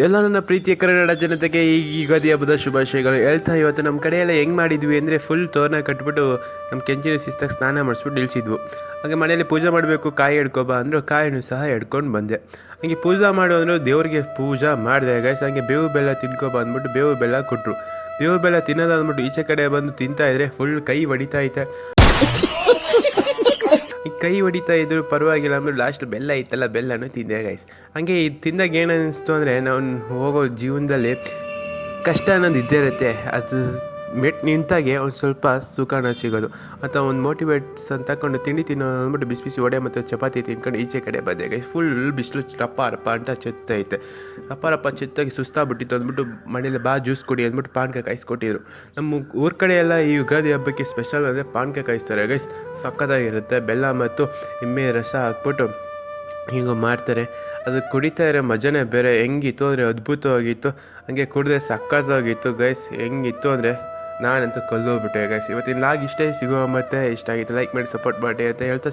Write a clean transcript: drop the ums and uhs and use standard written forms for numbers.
ಎಲ್ಲ ನನ್ನ ಪ್ರೀತಿಯ ಕನ್ನಡ ಜನತೆಗೆ ಈ ಯುಗಾದಿ ಹಬ್ಬದ ಶುಭಾಶಯಗಳು. ಹೇಳ್ತಾ ಇವತ್ತು ನಮ್ಮ ಕಡೆ ಎಲ್ಲ ಹೆಂಗೆ ಮಾಡಿದ್ವಿ ಅಂದರೆ ಫುಲ್ ತೋರಣ ಕಟ್ಬಿಟ್ಟು ನಮ್ಮ ಕೆಂಚಿನ ಶಿಸ್ತಾಗಿ ಸ್ನಾನ ಮಾಡಿಸ್ಬಿಟ್ಟು ನಿಲ್ಲಿಸಿದ್ವು. ಹಾಗೆ ಮನೆಯಲ್ಲಿ ಪೂಜೆ ಮಾಡಬೇಕು, ಕಾಯಿ ಹಿಡ್ಕೊಬ ಅಂದರು, ಕಾಯಿನೂ ಸಹ ಹಿಡ್ಕೊಂಡು ಬಂದೆ. ಹಾಗೆ ಪೂಜೆ ಮಾಡು ಅಂದರು, ದೇವ್ರಿಗೆ ಪೂಜೆ ಮಾಡಿದೆ ಗೈಸ್. ಹಾಗೆ ಬೇವು ಬೆಲ್ಲ ತಿನ್ಕೊಬ ಅಂದ್ಬಿಟ್ಟು ಬೇವು ಬೆಲ್ಲ ಕೊಟ್ಟರು. ಬೇವು ಬೆಲ್ಲ ತಿನ್ನೋದು ಅಂದ್ಬಿಟ್ಟು ಈಚೆ ಕಡೆ ಬಂದು ತಿಂತಾಯಿದ್ರೆ ಫುಲ್ ಕೈ ಹೊಡಿತಾ ಐತೆ. ಕೈ ಹೊಡಿತಾ ಇದ್ರು ಪರವಾಗಿಲ್ಲ ಅಂದ್ಬಿಟ್ಟು ಲಾಸ್ಟ್ ಬೆಲ್ಲ ಇತ್ತಲ್ಲ, ಬೆಲ್ಲನೂ ತಿಂದೆ ಗೈಸ್. ಹಂಗೆ ಇದು ತಿಂದಾಗ ಏನು ಅನ್ನಿಸ್ತು ಅಂದರೆ ನಾವು ಹೋಗೋ ಜೀವನದಲ್ಲಿ ಕಷ್ಟ ಅನ್ನೋದು ಇದ್ದೇ ಇರುತ್ತೆ. ಅದು ನಿಂತಾಗೆ ಒಂದು ಸ್ವಲ್ಪ ಸುಖನ ಸಿಗೋದು. ಅಥವಾ ಒಂದು ಮೋಟಿವೇಟ್ಸ್ ಅಂತ ತಗೊಂಡು ತಿಂಡಿ ತಿನ್ನೋ ಅಂದ್ಬಿಟ್ಟು ಬಿಸಿ ಬಿಸಿ ವಡೆ ಮತ್ತು ಚಪಾತಿ ತಿನ್ಕೊಂಡು ಈಚೆ ಕಡೆ ಬಂದೆ ಗೈಸ್. ಫುಲ್ ಬಿಸಿಲು ರಪ್ಪ ರಪ್ಪ ಅಂತ ಚೆತ್ತೈತೆ. ರಪ್ಪ ರಪ್ಪ ಚೆತ್ತಾಗಿ ಸುಸ್ತಾಗ್ಬಿಟ್ಟಿತ್ತು ಅಂದ್ಬಿಟ್ಟು ಮನೇಲಿ ಜ್ಯೂಸ್ ಕೊಡಿ ಅಂದ್ಬಿಟ್ಟು ಪಾನಕ ಕಾಯಿಸ್ಕೊಟ್ಟಿದ್ರು. ನಮ್ಮ ಊರ ಕಡೆ ಎಲ್ಲ ಈ ಯುಗಾದಿ ಹಬ್ಬಕ್ಕೆ ಸ್ಪೆಷಲ್ ಅಂದರೆ ಪಾನಕ ಕಾಯಿಸ್ತಾರೆ ಗೈಸ್. ಸಕ್ಕತ್ತಾಗಿರುತ್ತೆ. ಬೆಲ್ಲ ಮತ್ತು ಎಮ್ಮೆ ರಸ ಹಾಕ್ಬಿಟ್ಟು ಹಿಂಗೆ ಮಾಡ್ತಾರೆ. ಅದು ಕುಡಿತಾ ಇರೋ ಮಜನೇ ಬೇರೆ. ಹೆಂಗಿತ್ತು ಅಂದರೆ ಅದ್ಭುತವಾಗಿತ್ತು. ಹಾಗೆ ಕುಡಿದ್ರೆ ಸಕ್ಕತ್ತಾಗಿತ್ತು ಗೈಸ್. ಹೆಂಗಿತ್ತು ಅಂದರೆ ನಾನಂತೂ ಕಲ್ಲೋಗ್ಬಿಟ್ಟೆ ಗೈಸ್. ಇವತ್ತಿನ ಲಾಗ್ ಇಷ್ಟೇ. ಸಿಗೋ ಮತ್ತೆ ಇಷ್ಟ ಆಗಿತ್ತು ಲೈಕ್ ಮಾಡಿ ಸಪೋರ್ಟ್ ಮಾಡಿ ಅಂತ ಹೇಳ್ತಾ